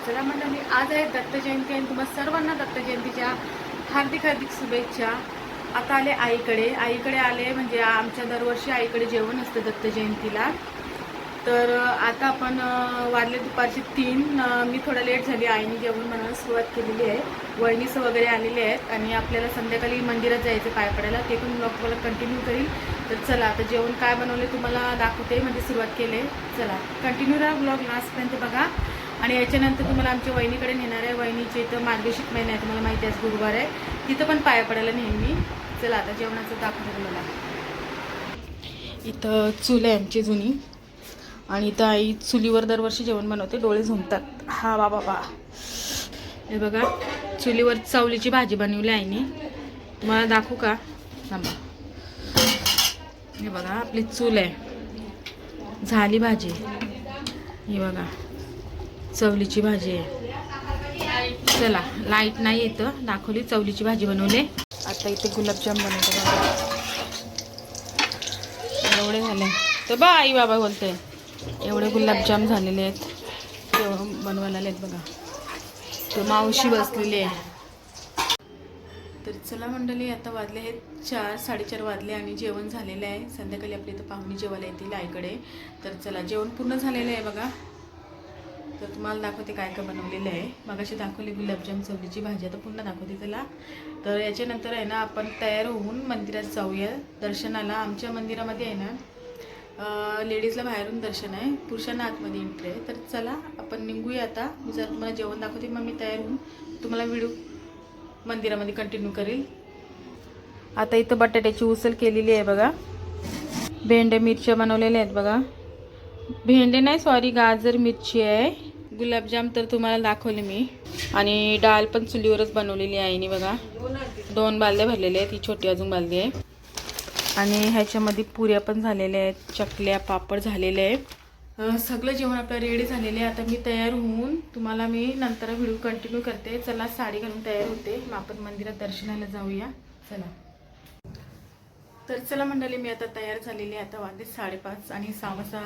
चला मंडळी, आज आहे दत्त जयंती आणि तुम्हाला सर्वांना दत्त जयंतीच्या हार्दिक हार्दिक शुभेच्छा. आता आले आईकडे आले म्हणजे आमच्या दरवर्षी आईकडे जेवण असतं दत्त जयंतीला. तर आता आपण वाजले दुपारचे 3. मी थोडा लेट झाली. आईने जेवण बनवायला सुरुवात केलेली आहे. वहिनीसं वगैरे आलेले आहेत आणि आपल्याला संध्याकाळी मंदिरात जायचं पाय पडायला. ते पण ब्लॉग मला कंटिन्यू करील. तर चला आता जेवण काय बनवले तुम्हाला दाखवते, म्हणजे सुरुवात केले. चला कंटिन्यू राहा, ब्लॉग लास्टपर्यंत बघा. आणि याच्यानंतर तुम्हाला आमच्या वहिनीकडे नेणार आहे. वहिनीचे इथं मार्गशीर्ष महिना आहे, तुम्हाला माहिती आहे, गुरुवार आहे, तिथं पण पाया पडायला नेहमी. चला आता जेवणाचं दाखवते तुम्हाला. इथं चूल आहे आमची जुनी आणि इथं आई चुलीवर दरवर्षी जेवण बनवते. डोळे झुंकतात. हा बाबा बा, हे बघा चुलीवर चवलीची भाजी बनवली आईने. तुम्हाला दाखवू का? थांबा. हे बघा आपली चूल आहे, झाली भाजी. हे बघा चवलीची भाजी आहे. चला लाईट नाही इथं, दाखवली चवलीची भाजी बनवली. आता इथे गुलाबजाम बनवते बघा. एवढे झाले तर बा आई बाबा बोलते, एवढे गुलाबजाम झालेले आहेत. तेवढं बनवायला आलेत बघा. तो मावशी बसलेली आहे. तर चला मंडळी, आता वाजले आहेत 4, 4:30 वाजले आणि जेवण झालेलं आहे. संध्याकाळी आपल्या इथं पाहुणे जेवायला येतील आईकडे. तर चला जेवण पूर्ण झालेलं आहे बघा. तर तुम्हाला दाखवते काय काय बनवलेलं आहे. मगाशी दाखवली गुलाबजाम, चवलीची भाजी, आता पुन्हा दाखवते त्याला. तर याच्यानंतर आहे ना आपण तयार होऊन मंदिरात जाऊया दर्शनाला. आमच्या मंदिरामध्ये आहे ना लेडीजला बाहेरून दर्शन आहे, पुरुषांना आतमध्ये एंट्री आहे. तर चला आपण निघूया आता. मी जर तुम्हाला जेवण दाखवते, मग मी तयार होऊन तुम्हाला व्हिडिओ मंदिरामध्ये कंटिन्यू करेल. आता इथं बटाट्याची उसळ केलेली आहे बघा. भेंडे मिरच्या बनवलेल्या आहेत बघा. भेंडे नाही, सॉरी, गाजर मिरची आहे. गुलाबजाम तर तुम्हाला दाखवले मी. आणि डाळ पण चुलीवरच बनवलेली आहे आईने बघा. 2 बालद्या भरलेल्या आहेत, ही छोटी अजून बालदी आहे. आणि ह्याच्यामध्ये पुऱ्या पण झालेल्या आहेत, चकल्या, पापड झालेले आहे. सगळं जेवण आपलं रेडी झालेलं आहे. आता मी तयार होऊन तुम्हाला मी नंतर व्हिडिओ कंटिन्यू करते. चला साडी घालून तयार होते, मग आपण मंदिरात दर्शनाला जाऊया. चला. तर चला मंडळी, मी आता तयार झालेली आहे. आता वाजले 5:30 आणि 6 वाजता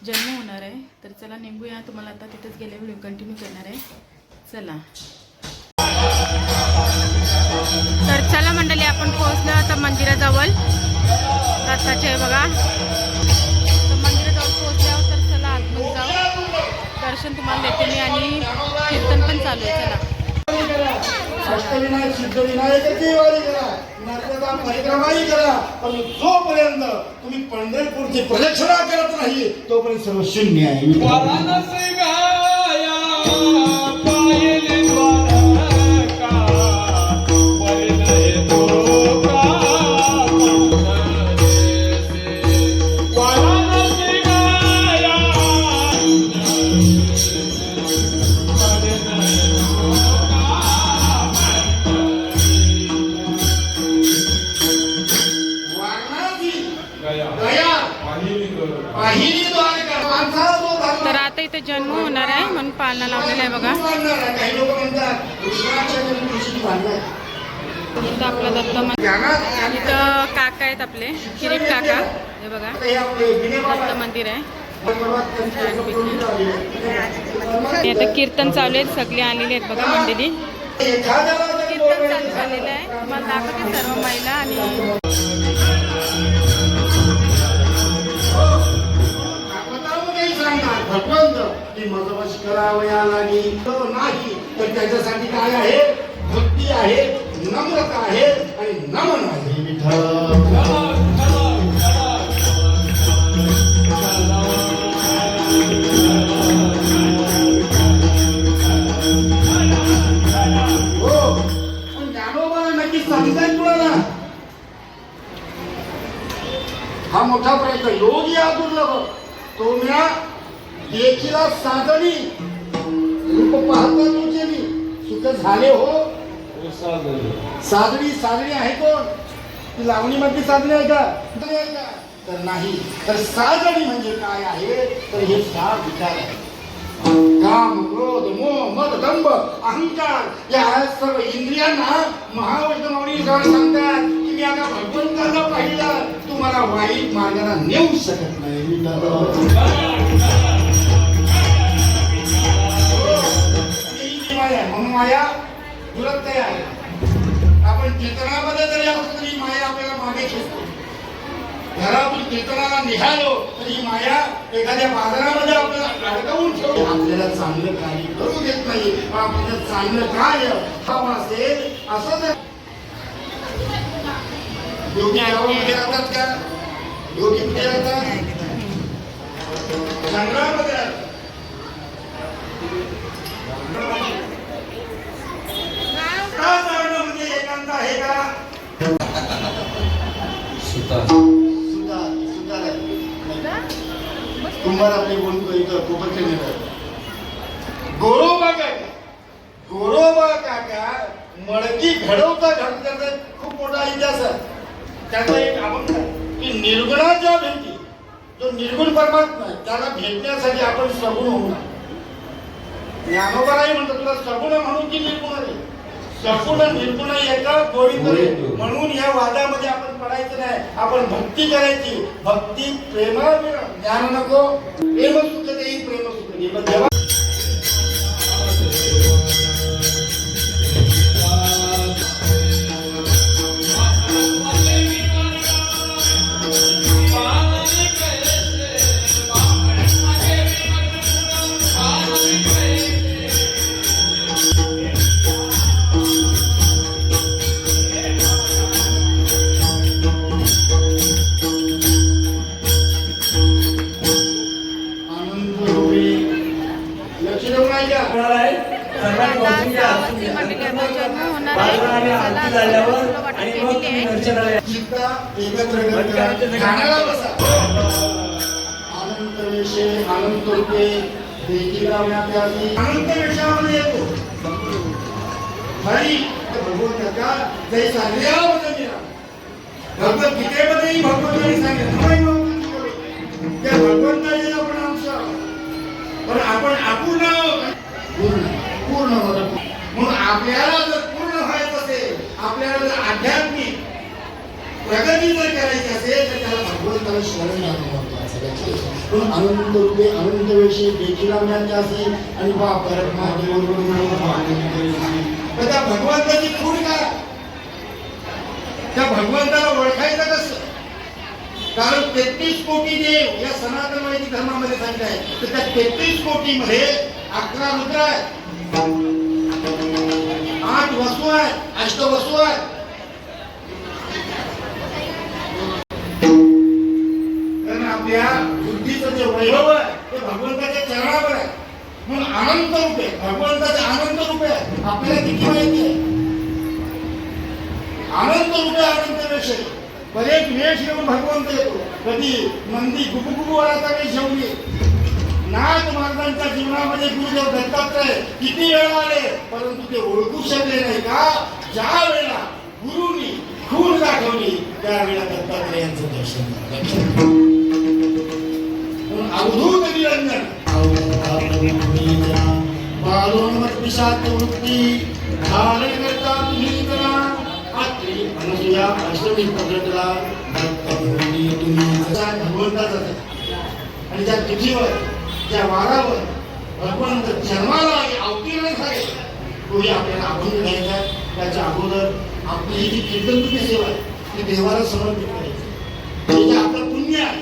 जन्म होणार आहे. तर चला निघूया. तुम्हाला आता तिथंच गेले व्हिडिओ कंटिन्यू करणार आहे. चला. तर चला मंडळी, आपण पोहोचलो आता मंदिराजवळ. दत्ताचे आहे बघा. तर मंदिराजवळ पोहोचल्यावर तर चला आतमध्ये जाऊ, दर्शन तुम्हाला देते मी. आणि कीर्तन पण चालू आहे. चला. अष्टविनायक सिद्धविनायकाची वारी करा, नात्याचा परिक्रमाही करा, पण जोपर्यंत तुम्ही पंढरपूरची प्रदक्षिणा करत नाही तोपर्यंत सर्व शून्य आहे. तर आता इथे जन्म होणार आहे म्हणून पाळणा लावलेला आहे बघा. इथं आपला दत्त मंदिर, इथं काका आहेत आपले, किरीट काका. हे बघा दत्त मंदिर आहे. आता कीर्तन चालू आहेत, सगळे आलेले आहेत बघा मंडळी. कीर्तन चालू झालेलं आहे. तुम्हाला दाखवते सर्व महिला. आणि भगवंत की मजबश करावया लागी तो नाही तर त्याच्यासाठी काय आहे? भक्ती आहे, नम्रता आहे आणि नमन आहे. विठ्ठल सांगताय कुणाला? हा मोठा प्रयत्न. योगी दुर्लभ तो म्या देखीला साधणी रूप पाहता तुझेनी सुख झाले हो. साधणी साधणी आहे कोण? ती लावणी मधली साधणी आहे का? तर नाही. तर साधणी म्हणजे काय आहे? तर हे 6 विकार आहे. काम, क्रोध, मोह, मद, दंभ, अहंकार या सर्व इंद्रियांना महावैष्णवांनी सांगतात की मी आता भगवंताला पाहिलं तुम्हाला वाईट मार्गाला नेऊ शकत नाही. म्हणून माया दुरत्त आहे. आपण कीर्तनामध्ये जरी असतो तरी माया आपल्याला मागे खेचतो. घरातून कीर्तनाला निघालो तर ही माया एखाद्या बाजारामध्ये आपल्याला अडकवून ठेवतो. आपल्याला चांगलं कार्य करू देत नाही. आपल्याला चांगलं कार्य हवं असेल असं जर योगी गावामध्ये राहतात का? योगी कुठे राहतात? जंगलामध्ये राहतात. का जाणं म्हणजे एकांत आहे का? कुंभार आपले बोलतो इथं कोपरचे नेता गोरोबा काका. गोरोबा काका मडकी घडवता घडवता खूप मोठा इतिहास आहे. त्याचा एक अभंग की निर्गुणाच्या भेटी जो निर्गुण परमात्मा त्याला भेटण्यासाठी आपण सगुण होऊ. ज्ञानोबाराही म्हणतो तुला सगुण म्हणून की निर्गुण आहे? सगुण निर्गुण एका गोळीत म्हणून या वादामध्ये आपण पडायचं नाही. आपण भक्ती करायची. भक्ती प्रेम ज्ञान नको. प्रेम सुख देई प्रेम सुख देई. अनंत रूपे देखील अनंत वेशामध्ये येतो. हरी भगवंताचा जय सांगण्यामध्ये भगवद्गीतेमध्येही भगवंतांनी सांगितलं त्या भगवंताचे आपण अंश पण आपण अपूर्ण पूर्ण होत. म्हणून आपल्याला जर पूर्ण व्हायचं असेल, आपल्याला जर आध्यात्मिक प्रगती जर करायची असेल तर त्याला भगवंताला शरण जाणं महत्वाचं. पण अनंत रूपे अनंत वेशी देखील असेल आणि बा परमात्मा त्या भगवंताची खूण काय? त्या भगवंताला ओळखायचं कसं? कारण 33 कोटी देव या सनातन वैदिक धर्मामध्ये सांगितलं आहे. तर त्या 33 कोटी मध्ये 11 रुद्र आहेत, 8 वसू आहेत, अष्टवसू आहेत. कारण आपल्या बुद्धीचं जे वैभव आहे ते भगवंताच्या चरणावर आहे. म्हणून अनंत रूपे भगवंताचे अनंत रूपे आहे. आपल्याला किती माहिती आहे? अनंत रूपे अनंत वेश आहे. बरेच वेश घेऊन भगवंत येतो. कधी नंदी गुबुगुबुवाराचा वेश घेऊन ये. नाथ महाराजांच्या जीवनामध्ये गुरुदेव दत्तात्रय किती वेळा आले परंतु ते ओळखू शकले नाही का? ज्या वेळेला गुरुनी खून दाखवली त्यावेळेला दत्तात्रयांचं दर्शन झालं. अवधूत निरंजन बालोन्मत पिशाच वृत्ती धारण करता तुम्ही करा. आत्री अनुसूया अष्टमी पद्धतीला भगवंताचा आणि त्या तिथीवर त्या वारावर भगवंत जन्माला अवतीर्ण झाले तोही आपल्याला अभंग घ्यायचा. त्याच्या अगोदर आपली ही जी कीर्तनपूर्ती सेवा आहे ती देवाला समर्पित करायची. हे जे आपलं पुण्य आहे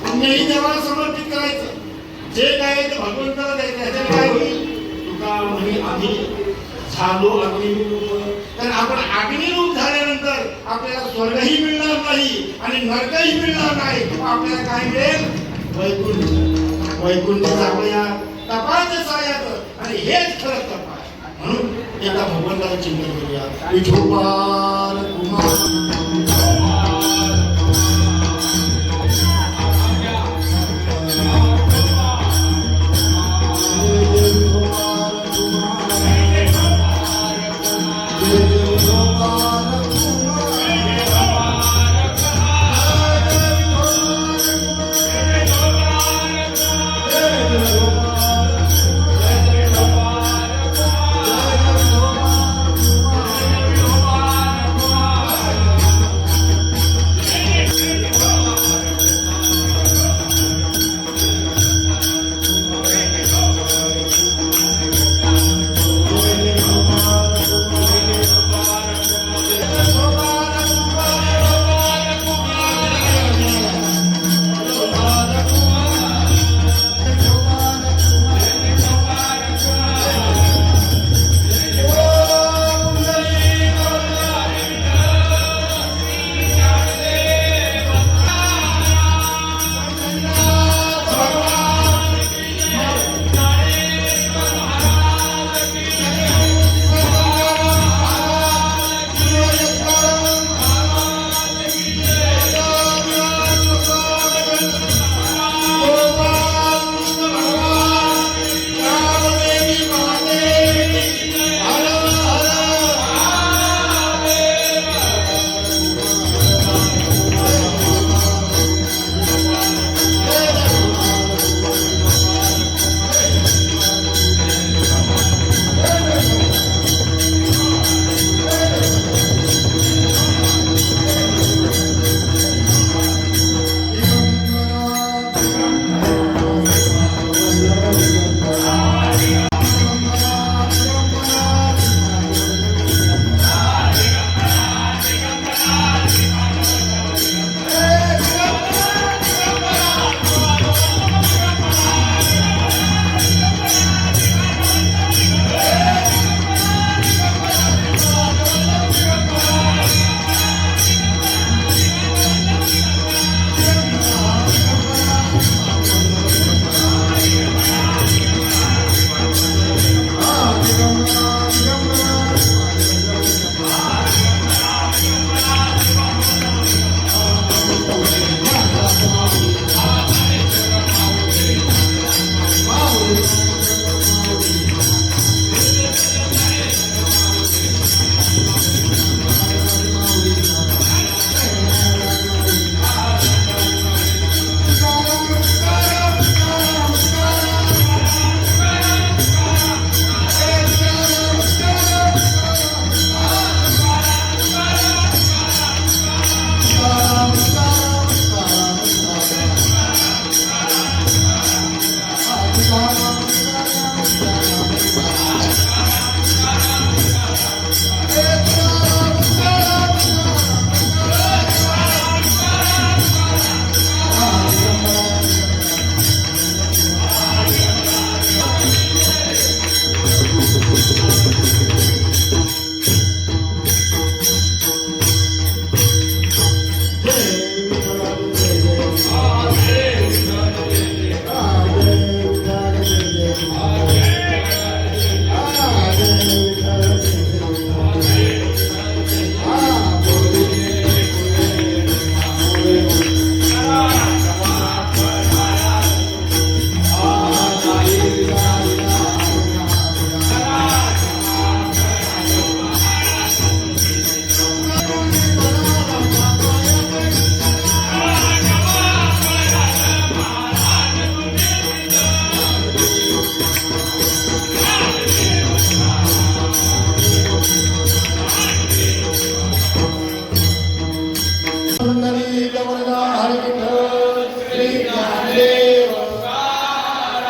पुण्यही देवाला समर्पित करायचं. जे काय ते भगवंताला द्यायचं. त्याच्याने काय होईल? का म्हणे आम्ही झालो अग्निरूप. तर आपण अग्निरूप झाल्यानंतर आपल्याला स्वर्गही मिळणार नाही आणि नरकही मिळणार नाही. आपल्याला काय मिळेल? वैकुंठ. वैकुंठ आपल्या तपाच्या साह्यात आणि हेच खरं तप आहे. म्हणून एका भगवंताचं चिंतन करूया. विठोबार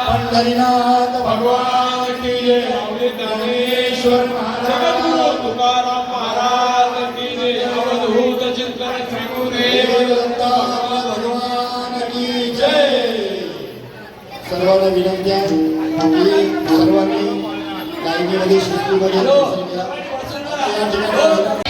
पंढरीनाथ भगवान की जय। ज्ञानेश्वर जगद्गुरु तुकाराम महाराज की जय। अवधूत चिंतन श्री गुरुदेव दत्ता भगवान की जय। सर्वांना विनंती आहे की सर्वांनी मातीमध्ये शिस्तूमध्ये दर्शन घ्या. या ठिकाणी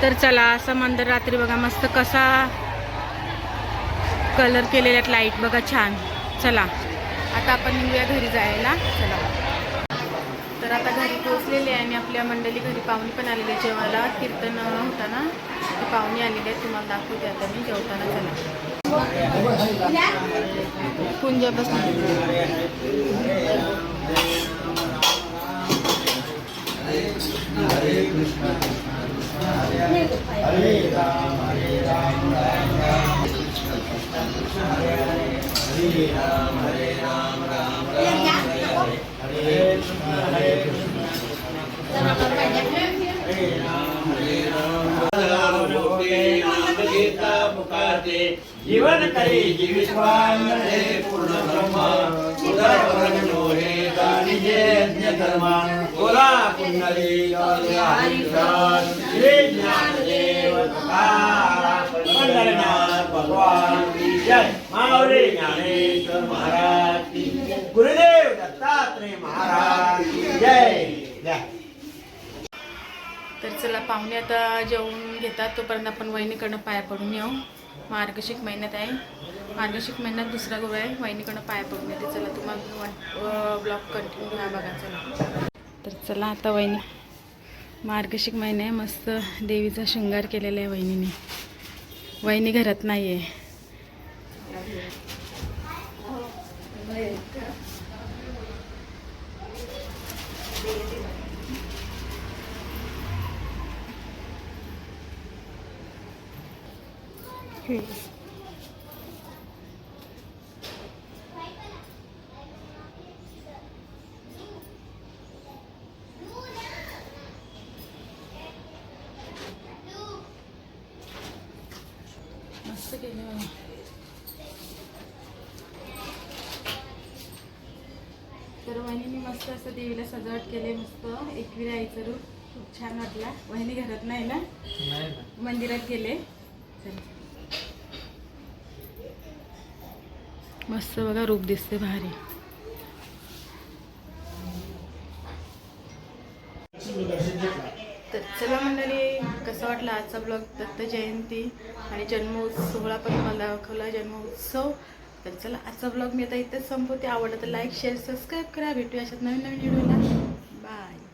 तर चला असं मंदिर रात्री बघा मस्त कसा कलर केलेल्या लाईट बघा छान. चला आता आपण निघूया घरी जायला. चला तर आता घरी पोहोचलेले आहे आणि आपल्या मंडळी घरी पाहुणे पण आलेले जेवायला. कीर्तन होता ना ते पाहुणे आलेले आहेत. तुम्हाला दाखवते आता मी जेवताना. चला कुंजा जीवन करे जीवितवान रे पूर्ण ब्रह्म उदर परमो हे गानिजे यज्ञ धर्मा गोला कुंडली हरिदास श्री ज्ञान देव मंडलनाथ भगवान की जय. माऊली ज्ञानेश्वर महाराज की गुरुदेव दत्तात्रेय महाराज की जय. जय. तर चला पाहुणे आता जेवून घेतात तोपर्यंत आपण वहिनीकडनं पाया पडून येऊ. मार्गशीर्ष महिन्यात आहे. मार्गशीर्ष महिन्यात दुसरा गुरु आहे. वहिनीकडनं पाया पडून येते. चला तुम्हाला ब्लॉग कंटिन्यू घ्या बघा. चला तर चला आता वहिनी मार्गशीर्ष महिना आहे. मस्त देवीचा शृंगार केलेला आहे वहिनीने. वहिनी घरात नाही आहे. मस्त केलं बघा. तर वहिनीने मस्त असं देवीला सजावट केली. मस्त एकविरा आईचं रूप खूप छान वाटला. वहिनी घरात नाही ना मंदिरात गेले. मस्त बघा रूप दिसते भारी. तर चला मंडळी कसा वाटला आजचा ब्लॉग. दत्त जयंती आणि जन्मोत्सव सोहळा पण मला दाखवला. जन्मोत्सव. तर चला आजचा ब्लॉग मी आता इथेच संपवते. आवडलं तर लाईक शेअर सबस्क्राईब करा. भेटूया अशात नवीन व्हिडिओला. बाय.